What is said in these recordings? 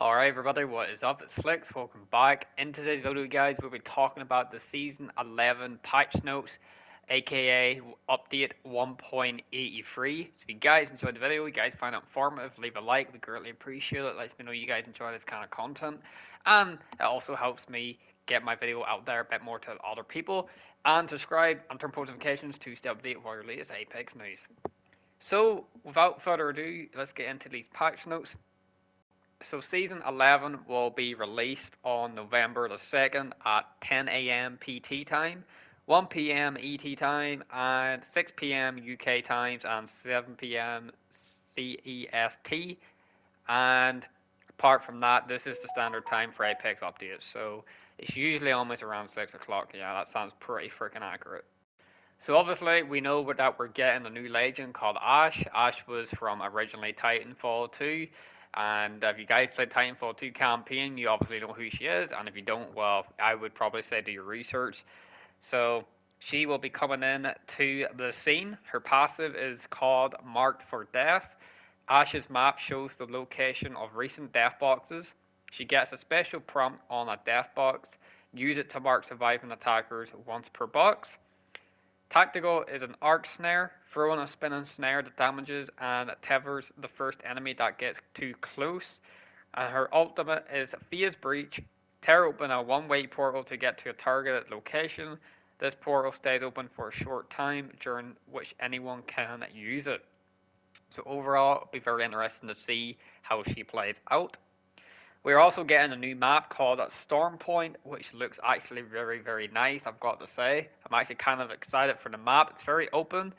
Alright everybody, what is up? It's Flix, welcome back. In today's video guys, we'll be talking about the Season 11 patch notes, aka Update 1.83. So if you guys enjoyed the video, you guys find it informative, leave a like, we greatly appreciate it. Lets me know you guys enjoy this kind of content. And it also helps me get my video out there a bit more to other people. And subscribe and turn post notifications to stay updated with our latest Apex news. So without further ado, let's get into these patch notes. So Season 11 will be released on November the 2nd at 10 a.m. PT time, 1 p.m. ET time, and 6 p.m. UK times, and 7 p.m. CEST. And apart from that, this is the standard time for Apex updates. So it's usually almost around 6 o'clock. Yeah, that sounds pretty freaking accurate. So obviously we know that we're getting a new legend called Ash. Ash was from originally Titanfall 2. And if you guys played Titanfall 2 campaign, you obviously know who she is. And if you don't, well, I would probably say do your research. So she will be coming in to the scene. Her passive is called Marked for Death. Ash's map shows the location of recent death boxes. She gets a special prompt on a death box. Use it to mark surviving attackers once per box. Tactical is an arc snare. Throw in a spinning snare that damages and tethers the first enemy that gets too close. And her ultimate is Phase Breach. Tear open a one-way portal to get to a targeted location. This portal stays open for a short time, during which anyone can use it. So overall, it'll be very interesting to see how she plays out. We're also getting a new map called Storm Point, which looks actually very, very nice, I've got to say. I'm actually kind of excited for the map. It's very open.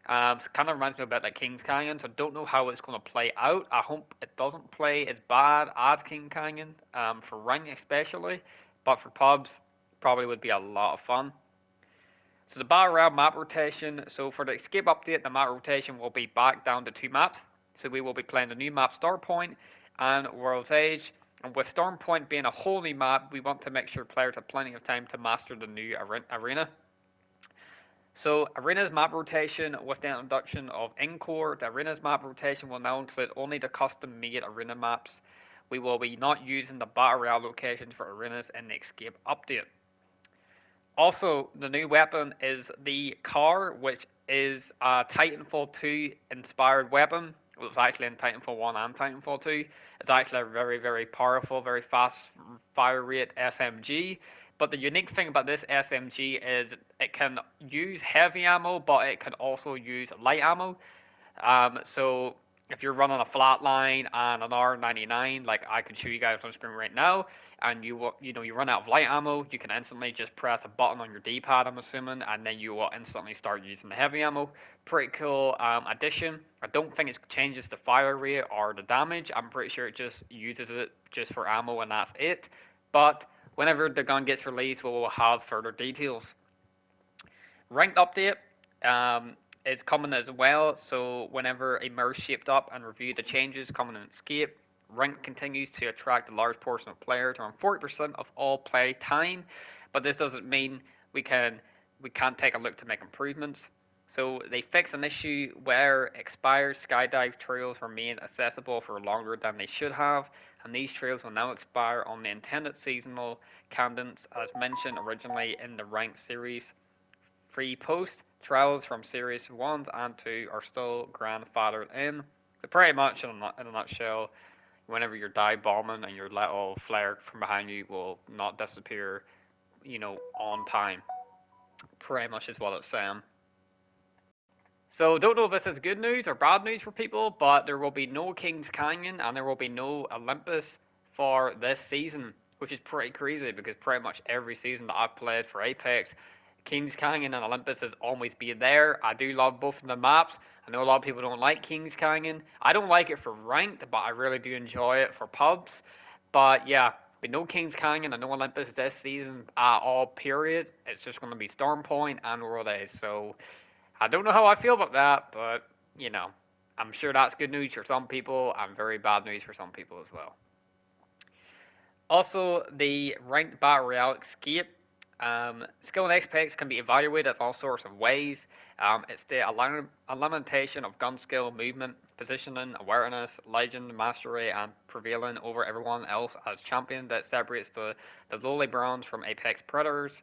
It kind of reminds me a bit like King's Canyon, so I don't know how it's going to play out. I hope it doesn't play as bad as King Canyon, for rank especially. But for pubs, probably would be a lot of fun. So the Battle Royale map rotation. So for the Escape update, the map rotation will be back down to 2 maps. So we will be playing the new map Storm Point and World's Edge. And with Storm Point being a whole new map, we want to make sure players have plenty of time to master the new arena. So Arena's map rotation, with the introduction of Encore, the Arena's map rotation will now include only the custom-made arena maps. We will be not using the Battle Royale locations for arenas in the Escape update. Also, the new weapon is the car, which is a Titanfall 2 inspired weapon. It was actually in Titanfall 1 and Titanfall 2. It's actually a very, very powerful, very fast fire rate SMG. But the unique thing about this SMG is it can use heavy ammo, but it can also use light ammo. So if you're running a flatline and an R99, like I can show you guys on screen right now, and you run out of light ammo, you can instantly just press a button on your D-pad, I'm assuming, and then you will instantly start using the heavy ammo. Pretty cool addition. I don't think it changes the fire rate or the damage. I'm pretty sure it just uses it just for ammo and that's it. But whenever the gun gets released, we will have further details. Ranked update is coming as well, so whenever a merge shaped up and reviewed the changes coming in Escape, rank continues to attract a large portion of players, around 40% of all play time, but this doesn't mean we can't take a look to make improvements. So they fixed an issue where expired skydive trails remain accessible for longer than they should have, and these trails will now expire on the intended seasonal cadence as mentioned originally in the ranked series. Free post trials from series 1 and 2 are still grandfathered in. So pretty much in a nutshell, whenever you're dive bombing and your little flare from behind you will not disappear, on time. Pretty much is what it's saying. So don't know if this is good news or bad news for people, but there will be no King's Canyon and there will be no Olympus for this season, which is pretty crazy because pretty much every season that I've played for Apex, King's Canyon and Olympus has always been there. I do love both of the maps. I know a lot of people don't like King's Canyon. I don't like it for ranked, but I really do enjoy it for pubs. But yeah, with no King's Canyon and no Olympus this season at all, period. It's just going to be Storm Point and World Edge. So I don't know how I feel about that, but, I'm sure that's good news for some people and very bad news for some people as well. Also, the ranked Battle Royale Escape Skill and apex can be evaluated all sorts of ways. It's the elimination of gun skill, movement, positioning, awareness, legend, mastery, and prevailing over everyone else as champion that separates the lowly bronze from apex predators.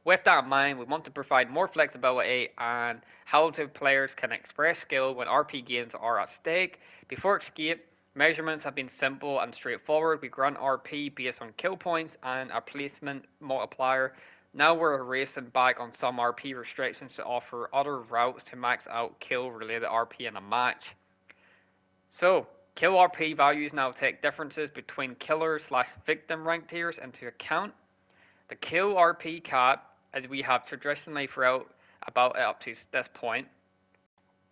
With that in mind, we want to provide more flexibility and how the players can express skill when RP gains are at stake. Before Escape, measurements have been simple and straightforward. We grant RP based on kill points and a placement multiplier. Now we're racing back on some RP restrictions to offer other routes to max out kill related RP in a match. So, kill RP values now take differences between killer/victim rank tiers into account. The kill RP cap, as we have traditionally throughout about up to this point,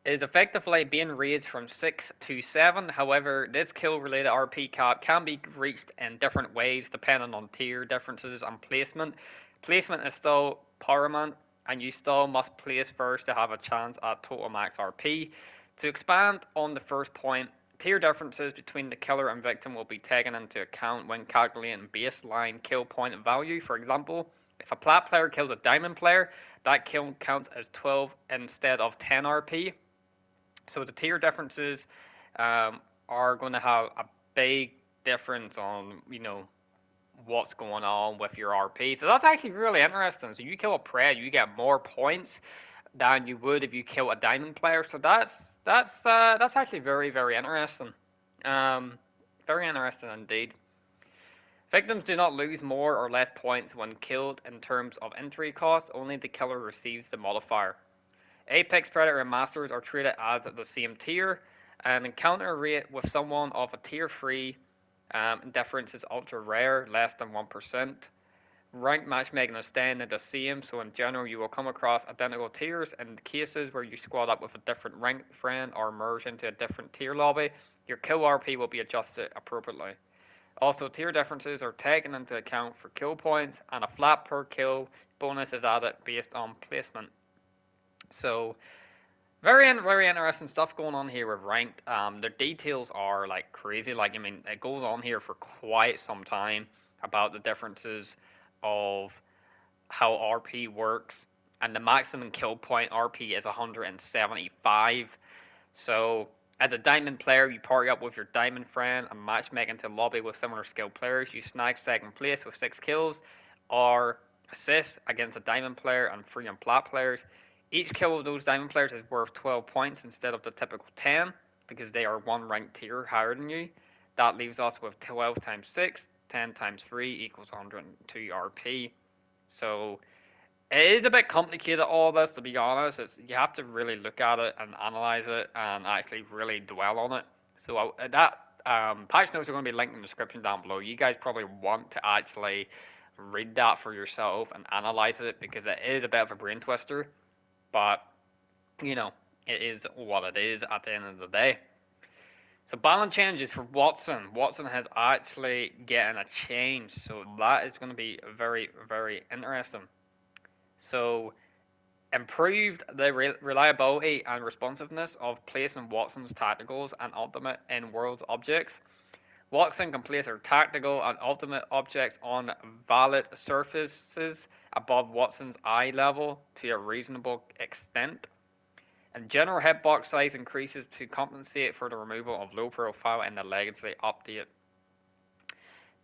is effectively being raised from 6 to 7. However, this kill related RP cap can be reached in different ways depending on tier differences and placement. Placement is still paramount, and you still must place first to have a chance at total max RP. To expand on the first point, tier differences between the killer and victim will be taken into account when calculating baseline kill point value. For example, if a plat player kills a diamond player, that kill counts as 12 instead of 10 RP. So the tier differences are going to have a big difference on, what's going on with your RP. So that's actually really interesting. So you kill a prey, you get more points than you would if you kill a diamond player. So that's actually very, very interesting. Very interesting indeed. Victims do not lose more or less points when killed in terms of entry costs. Only the killer receives the modifier. Apex Predator and Masters are treated as the same tier. An encounter rate with someone of a tier 3 difference is ultra rare, less than 1%. Ranked matchmaking is staying the same, so in general you will come across identical tiers. In cases where you squad up with a different ranked friend or merge into a different tier lobby, your kill RP will be adjusted appropriately. Also, tier differences are taken into account for kill points, and a flat per kill bonus is added based on placement. So, very interesting stuff going on here with ranked. The details are like crazy. It goes on here for quite some time about the differences of how RP works, and the maximum kill point RP is 175. So, as a diamond player, you party up with your diamond friend and matchmake into a lobby with similar skilled players. You snag second place with 6 kills or assists against a diamond player and 3 and plat players. Each kill of those diamond players is worth 12 points instead of the typical 10 because they are one ranked tier higher than you. That leaves us with 12 times 6, 10 times 3 equals 102 RP. So it is a bit complicated, all this, to be honest. You have to really look at it and analyze it and actually really dwell on it. So patch notes are going to be linked in the description down below. You guys probably want to actually read that for yourself and analyze it because it is a bit of a brain twister. But, it is what it is at the end of the day. So balance changes for Wattson. Wattson has actually getting a change. So that is going to be very, very interesting. So improved the reliability and responsiveness of placing Wattson's tacticals and ultimate in world objects. Wattson can place her tactical and ultimate objects on valid surfaces above Wattson's eye level to a reasonable extent. And general hitbox size increases to compensate for the removal of low profile in the legacy update.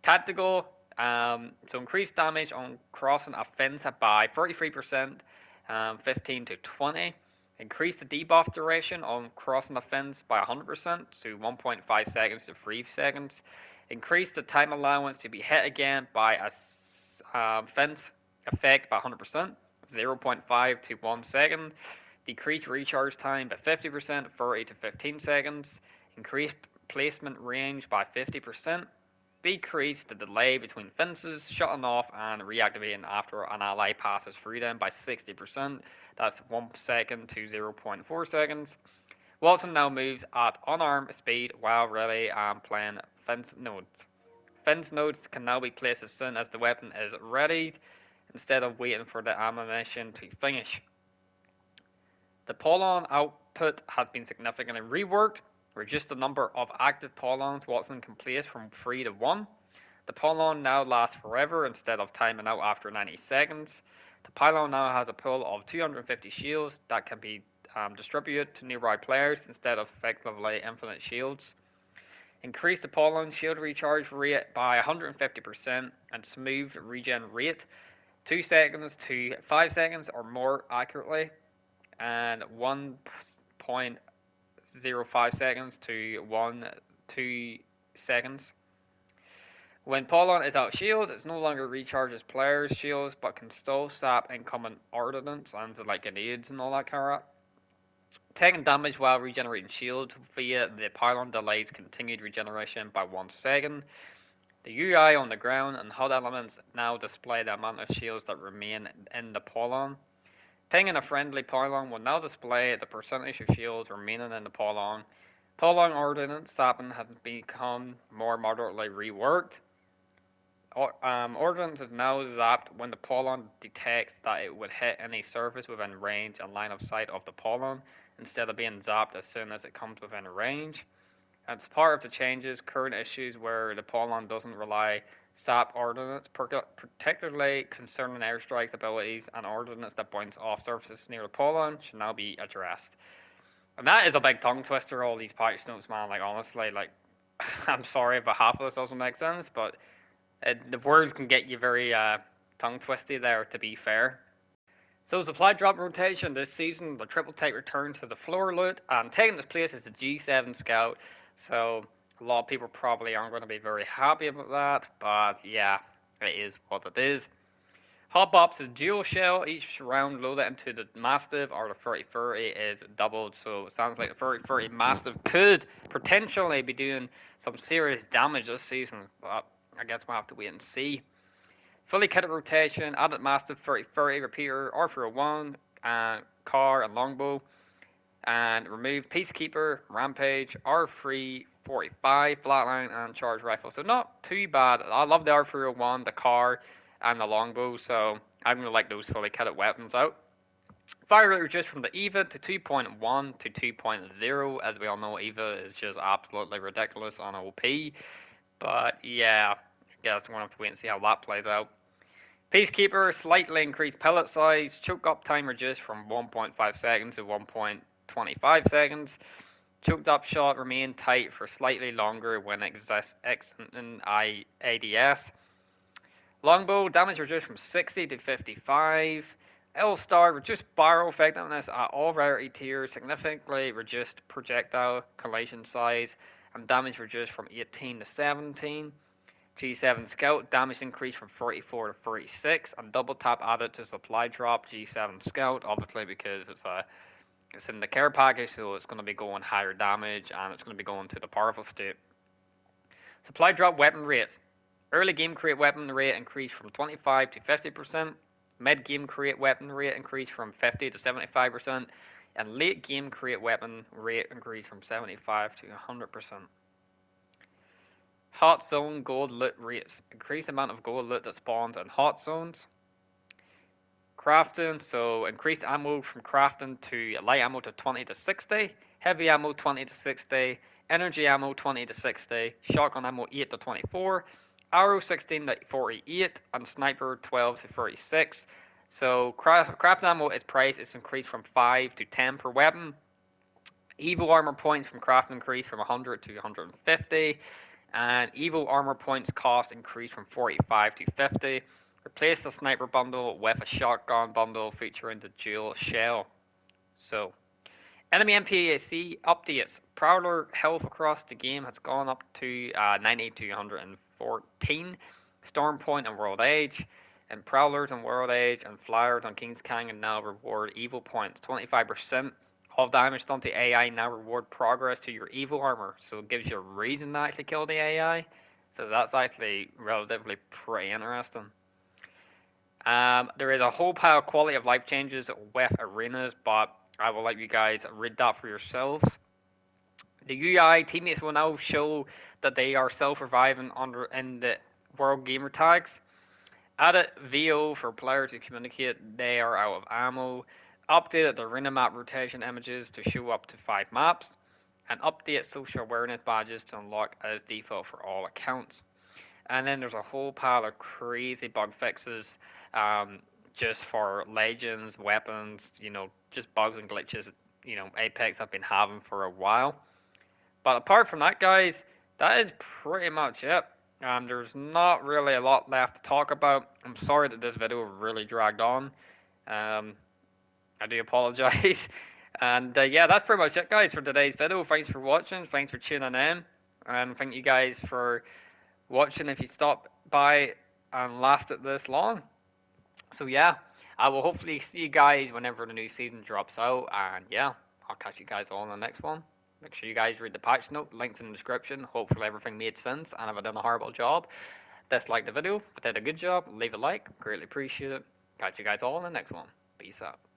Tactical, so increased damage on crossing a fence by 33%, 15 to 20. Increase the debuff duration on crossing the fence by 100% to 1.5 seconds to 3 seconds. Increase the time allowance to be hit again by a fence effect by 100%, 0.5 to 1 second. Decrease recharge time by 50%, 30 to 15 seconds. Increase placement range by 50%. Decrease the delay between fences, shutting off and reactivating after an ally passes through them by 60%. That's 1 second to 0.4 seconds. Wattson now moves at unarmed speed while really playing fence nodes. Fence nodes can now be placed as soon as the weapon is ready, instead of waiting for the ammunition to finish. The pull-on output has been significantly reworked. Reduced the number of active pull-ons Wattson can place from 3 to 1. The pylon now lasts forever instead of timing out after 90 seconds. The pylon now has a pool of 250 shields that can be distributed to nearby players instead of effectively infinite shields. Increase the pylon shield recharge rate by 150% and smooth regen rate 2 seconds to 5 seconds or more accurately, and 1.05 seconds to 2 seconds. When pylon is out shields, it no longer recharges players' shields but can still sap incoming ordnance and like grenades and all that kind of. Taking damage while regenerating shields via the pylon delays continued regeneration by 1 second. The UI on the ground and HUD elements now display the amount of shields that remain in the pylon. Pinging a friendly pylon will now display the percentage of shields remaining in the pylon. Pylon ordnance sapping has become more moderately reworked. Ordnance is now zapped when the pylon detects that it would hit any surface within range and line of sight of the pylon, instead of being zapped as soon as it comes within range. As part of the changes, current issues where the pylon doesn't rely sap ordnance, particularly concerning airstrikes abilities and ordnance that bounce off surfaces near the pylon, should now be addressed. And that is a big tongue twister, all these patch notes, man. Like, honestly, like, I'm sorry if half of this doesn't make sense, but the words can get you very tongue twisty there, to be fair. So supply drop rotation this season, the triple take return to the floor loot, and taking its place is the G7 Scout. So a lot of people probably aren't going to be very happy about that, but yeah, it is what it is. Hot Bops is dual shell. Each round loaded into the Mastiff or the 3030 is doubled. So it sounds like the 3030 Mastiff could potentially be doing some serious damage this season, but I guess we'll have to wait and see. Fully kitted rotation, added Mastiff 3030 repeater, R301, car and longbow, and remove Peacekeeper, Rampage, R345, flatline, and charge rifle. So not too bad. I love the R301, the car, and the longbow, so I'm going to like those fully kitted weapons out. Fire rate reduced from the EVA to 2.1 to 2.0. As we all know, EVA is just absolutely ridiculous on OP. But yeah, I guess we're going to have to wait and see how that plays out. Peacekeeper, slightly increased pellet size. Choke up time reduced from 1.5 seconds to 1.25 seconds. Choked up shot remain tight for slightly longer when exiting ADS. Longbow, damage reduced from 60 to 55. L-Star, reduced barrel effectiveness at all rarity tiers, significantly reduced projectile collision size, and damage reduced from 18 to 17. G7 Scout, damage increased from 44 to 36, and double tap added to supply drop G7 Scout, obviously because it's in the care package, so it's going to be going higher damage, and it's going to be going to the powerful state. Supply drop weapon rates. Early game create weapon rate increased from 25 to 50%. Mid game create weapon rate increased from 50 to 75%. And late game create weapon rate increased from 75 to 100%. Hot zone gold loot rates. Increase amount of gold loot that spawns in hot zones. Crafting, so increased ammo from crafting to light ammo to 20 to 60. Heavy ammo 20 to 60. Energy ammo 20 to 60. Shotgun ammo 8 to 24. Arrow 16 to 48, and Sniper 12 to 36. So craft ammo is price is increased from 5 to 10 per weapon. Evil armor points from craft increased from 100 to 150, and evil armor points cost increased from 45 to 50. Replace the sniper bundle with a shotgun bundle featuring the dual shell. So enemy NPC updates. Prowler health across the game has gone up to 90 to 114. Storm Point and World Age. And Prowlers on World Age and Flyers on King's Canyon now reward evil points. 25% of damage done to AI now reward progress to your evil armor. So it gives you a reason to actually kill the AI. So that's actually relatively pretty interesting. There is a whole pile of quality of life changes with arenas, but I will let you guys read that for yourselves. The UI teammates will now show that they are self-reviving in the world gamer tags. Added VO for players to communicate they are out of ammo. Updated the arena map rotation images to show up to 5 maps. And update social awareness badges to unlock as default for all accounts. And then there's a whole pile of crazy bug fixes, just for legends, weapons, just bugs and glitches, Apex have been having for a while. But apart from that, guys, that is pretty much it. There's not really a lot left to talk about. I'm sorry that this video really dragged on. I do apologize. And yeah, that's pretty much it, guys, for today's video. Thanks for watching. Thanks for tuning in. And thank you guys for watching if you stopped by and lasted this long. So yeah, I will hopefully see you guys whenever the new season drops out. And yeah, I'll catch you guys all in the next one. Make sure you guys read the patch note, links in the description. Hopefully everything made sense, and if I done a horrible job, dislike the video. If I did a good job, leave a like. Greatly appreciate it. Catch you guys all in the next one. Peace out.